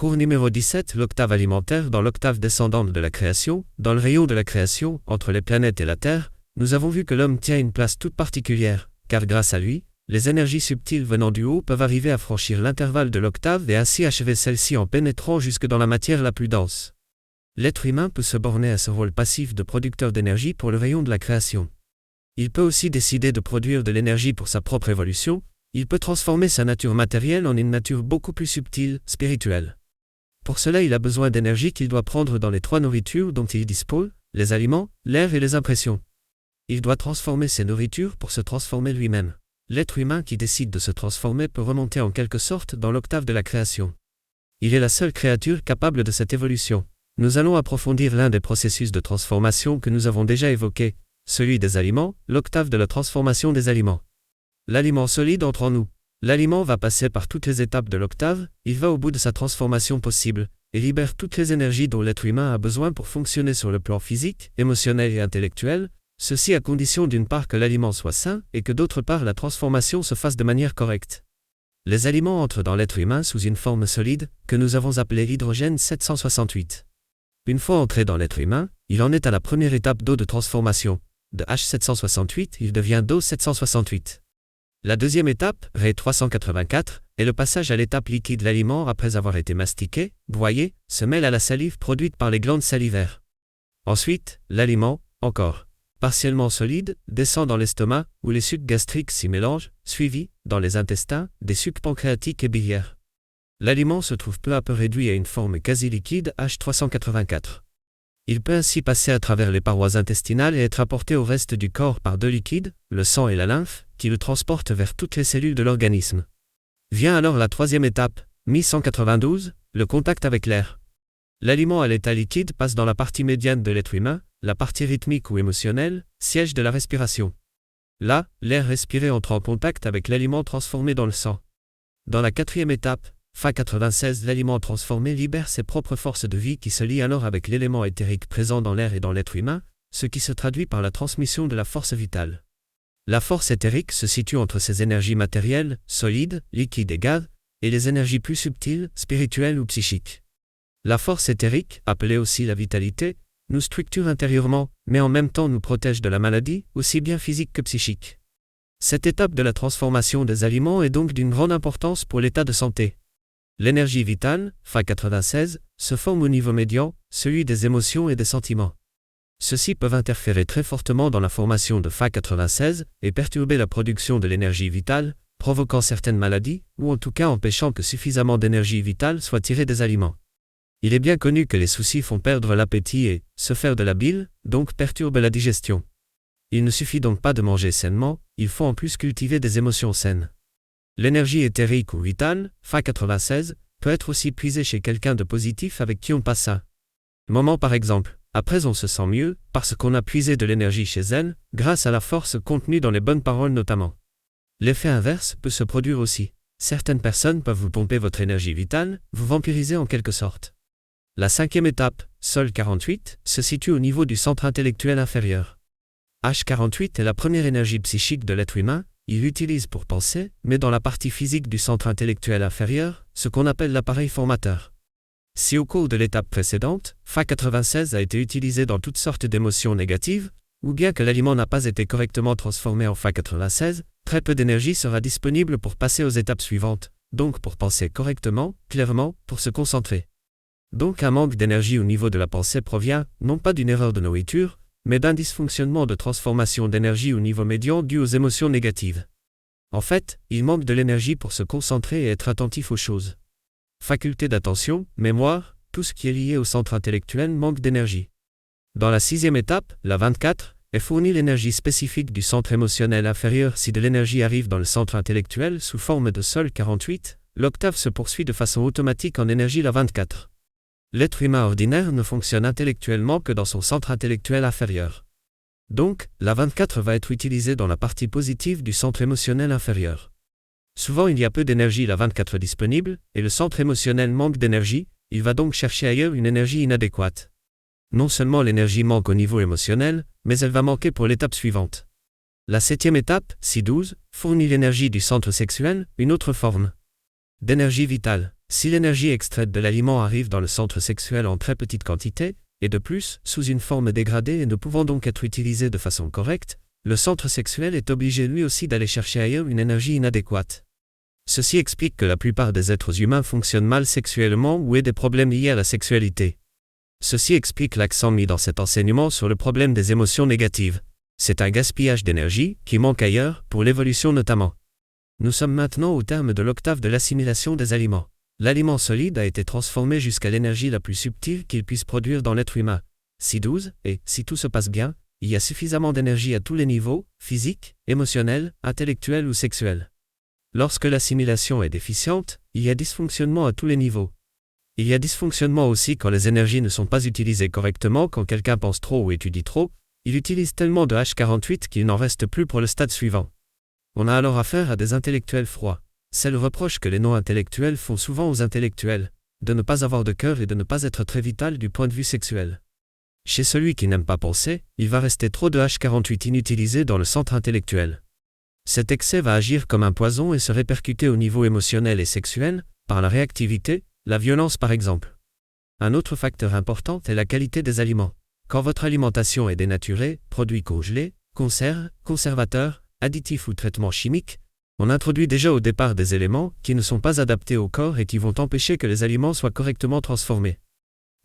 Cours numéro 17, l'octave alimentaire. Dans l'octave descendante de la création, dans le rayon de la création, entre les planètes et la Terre, nous avons vu que l'homme tient une place toute particulière, car grâce à lui, les énergies subtiles venant du haut peuvent arriver à franchir l'intervalle de l'octave et ainsi achever celle-ci en pénétrant jusque dans la matière la plus dense. L'être humain peut se borner à ce rôle passif de producteur d'énergie pour le rayon de la création. Il peut aussi décider de produire de l'énergie pour sa propre évolution. Il peut transformer sa nature matérielle en une nature beaucoup plus subtile, spirituelle. Pour cela, il a besoin d'énergie qu'il doit prendre dans les trois nourritures dont il dispose, les aliments, l'air et les impressions. Il doit transformer ces nourritures pour se transformer lui-même. L'être humain qui décide de se transformer peut remonter en quelque sorte dans l'octave de la création. Il est la seule créature capable de cette évolution. Nous allons approfondir l'un des processus de transformation que nous avons déjà évoqué, celui des aliments, l'octave de la transformation des aliments. L'aliment solide entre en nous. L'aliment va passer par toutes les étapes de l'octave, il va au bout de sa transformation possible, et libère toutes les énergies dont l'être humain a besoin pour fonctionner sur le plan physique, émotionnel et intellectuel, ceci à condition d'une part que l'aliment soit sain et que d'autre part la transformation se fasse de manière correcte. Les aliments entrent dans l'être humain sous une forme solide, que nous avons appelée l'hydrogène 768. Une fois entré dans l'être humain, il en est à la première étape d'eau de transformation. De H768, il devient d'eau 768. La deuxième étape, Ré 384, est le passage à l'étape liquide. L'aliment, après avoir été mastiqué, broyé, se mêle à la salive produite par les glandes salivaires. Ensuite, l'aliment, encore partiellement solide, descend dans l'estomac, où les sucs gastriques s'y mélangent, suivis, dans les intestins, des sucs pancréatiques et biliaires. L'aliment se trouve peu à peu réduit à une forme quasi liquide, H384. Il peut ainsi passer à travers les parois intestinales et être apporté au reste du corps par deux liquides, le sang et la lymphe, qui le transportent vers toutes les cellules de l'organisme. Vient alors la troisième étape, Mi-192, le contact avec l'air. L'aliment à l'état liquide passe dans la partie médiane de l'être humain, la partie rythmique ou émotionnelle, siège de la respiration. Là, l'air respiré entre en contact avec l'aliment transformé dans le sang. Dans la quatrième étape, Fa96, l'aliment transformé libère ses propres forces de vie qui se lient alors avec l'élément éthérique présent dans l'air et dans l'être humain, ce qui se traduit par la transmission de la force vitale. La force éthérique se situe entre ces énergies matérielles, solides, liquides et gaz, et les énergies plus subtiles, spirituelles ou psychiques. La force éthérique, appelée aussi la vitalité, nous structure intérieurement, mais en même temps nous protège de la maladie, aussi bien physique que psychique. Cette étape de la transformation des aliments est donc d'une grande importance pour l'état de santé. L'énergie vitale, Fa96, se forme au niveau médian, celui des émotions et des sentiments. Ceux-ci peuvent interférer très fortement dans la formation de Fa96 et perturber la production de l'énergie vitale, provoquant certaines maladies, ou en tout cas empêchant que suffisamment d'énergie vitale soit tirée des aliments. Il est bien connu que les soucis font perdre l'appétit et, se faire de la bile, donc perturbent la digestion. Il ne suffit donc pas de manger sainement, il faut en plus cultiver des émotions saines. L'énergie éthérique ou vitale, Fa96, peut être aussi puisée chez quelqu'un de positif avec qui on passe un moment par exemple. Après on se sent mieux, parce qu'on a puisé de l'énergie chez elle, grâce à la force contenue dans les bonnes paroles notamment. L'effet inverse peut se produire aussi. Certaines personnes peuvent vous pomper votre énergie vitale, vous vampiriser en quelque sorte. La cinquième étape, Sol 48, se situe au niveau du centre intellectuel inférieur. H48 est la première énergie psychique de l'être humain, il l'utilise pour penser, mais dans la partie physique du centre intellectuel inférieur, ce qu'on appelle l'appareil formateur. Si au cours de l'étape précédente, Fa96 a été utilisé dans toutes sortes d'émotions négatives, ou bien que l'aliment n'a pas été correctement transformé en Fa96, très peu d'énergie sera disponible pour passer aux étapes suivantes, donc pour penser correctement, clairement, pour se concentrer. Donc un manque d'énergie au niveau de la pensée provient, non pas d'une erreur de nourriture, mais d'un dysfonctionnement de transformation d'énergie au niveau médian dû aux émotions négatives. En fait, il manque de l'énergie pour se concentrer et être attentif aux choses. Faculté d'attention, mémoire, tout ce qui est lié au centre intellectuel manque d'énergie. Dans la sixième étape, la 24, est fournie l'énergie spécifique du centre émotionnel inférieur. Si de l'énergie arrive dans le centre intellectuel sous forme de Sol 48, l'octave se poursuit de façon automatique en énergie la 24. L'être humain ordinaire ne fonctionne intellectuellement que dans son centre intellectuel inférieur. Donc, la 24 va être utilisée dans la partie positive du centre émotionnel inférieur. Souvent il y a peu d'énergie la 24 disponible, et le centre émotionnel manque d'énergie, il va donc chercher ailleurs une énergie inadéquate. Non seulement l'énergie manque au niveau émotionnel, mais elle va manquer pour l'étape suivante. La septième étape, Si12, fournit l'énergie du centre sexuel, une autre forme d'énergie vitale. Si l'énergie extraite de l'aliment arrive dans le centre sexuel en très petite quantité, et de plus, sous une forme dégradée et ne pouvant donc être utilisée de façon correcte, le centre sexuel est obligé lui aussi d'aller chercher ailleurs une énergie inadéquate. Ceci explique que la plupart des êtres humains fonctionnent mal sexuellement ou aient des problèmes liés à la sexualité. Ceci explique l'accent mis dans cet enseignement sur le problème des émotions négatives. C'est un gaspillage d'énergie qui manque ailleurs, pour l'évolution notamment. Nous sommes maintenant au terme de l'octave de l'assimilation des aliments. L'aliment solide a été transformé jusqu'à l'énergie la plus subtile qu'il puisse produire dans l'être humain. C12, et, si tout se passe bien, il y a suffisamment d'énergie à tous les niveaux, physique, émotionnel, intellectuel ou sexuel. Lorsque l'assimilation est déficiente, il y a dysfonctionnement à tous les niveaux. Il y a dysfonctionnement aussi quand les énergies ne sont pas utilisées correctement, quand quelqu'un pense trop ou étudie trop, il utilise tellement de H48 qu'il n'en reste plus pour le stade suivant. On a alors affaire à des intellectuels froids. C'est le reproche que les non-intellectuels font souvent aux intellectuels, de ne pas avoir de cœur et de ne pas être très vital du point de vue sexuel. Chez celui qui n'aime pas penser, il va rester trop de H48 inutilisé dans le centre intellectuel. Cet excès va agir comme un poison et se répercuter au niveau émotionnel et sexuel, par la réactivité, la violence par exemple. Un autre facteur important est la qualité des aliments. Quand votre alimentation est dénaturée, produits congelés, conserves, conservateurs, additifs ou traitements chimiques, on introduit déjà au départ des éléments qui ne sont pas adaptés au corps et qui vont empêcher que les aliments soient correctement transformés.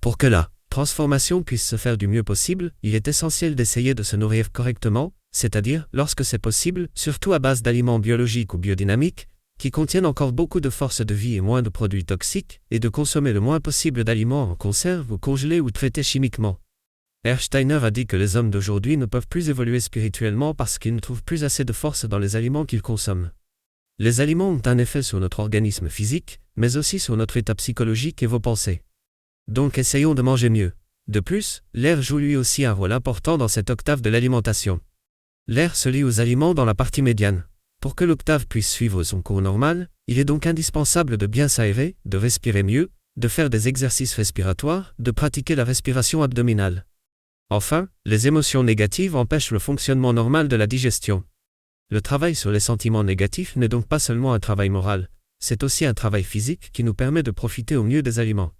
Pour que la transformation puisse se faire du mieux possible, il est essentiel d'essayer de se nourrir correctement, c'est-à-dire, lorsque c'est possible, surtout à base d'aliments biologiques ou biodynamiques, qui contiennent encore beaucoup de force de vie et moins de produits toxiques, et de consommer le moins possible d'aliments en conserve ou congelés ou traités chimiquement. Steiner a dit que les hommes d'aujourd'hui ne peuvent plus évoluer spirituellement parce qu'ils ne trouvent plus assez de force dans les aliments qu'ils consomment. Les aliments ont un effet sur notre organisme physique, mais aussi sur notre état psychologique et vos pensées. Donc essayons de manger mieux. De plus, l'air joue lui aussi un rôle important dans cette octave de l'alimentation. L'air se lie aux aliments dans la partie médiane. Pour que l'octave puisse suivre son cours normal, il est donc indispensable de bien s'aérer, de respirer mieux, de faire des exercices respiratoires, de pratiquer la respiration abdominale. Enfin, les émotions négatives empêchent le fonctionnement normal de la digestion. Le travail sur les sentiments négatifs n'est donc pas seulement un travail moral, c'est aussi un travail physique qui nous permet de profiter au mieux des aliments.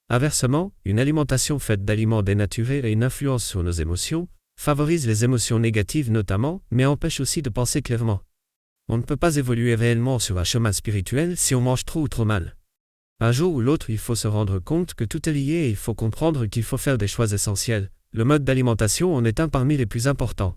Inversement, une alimentation faite d'aliments dénaturés et une influence sur nos émotions favorise les émotions négatives notamment, mais empêche aussi de penser clairement. On ne peut pas évoluer réellement sur un chemin spirituel si on mange trop ou trop mal. Un jour ou l'autre, il faut se rendre compte que tout est lié et il faut comprendre qu'il faut faire des choix essentiels. Le mode d'alimentation en est un parmi les plus importants.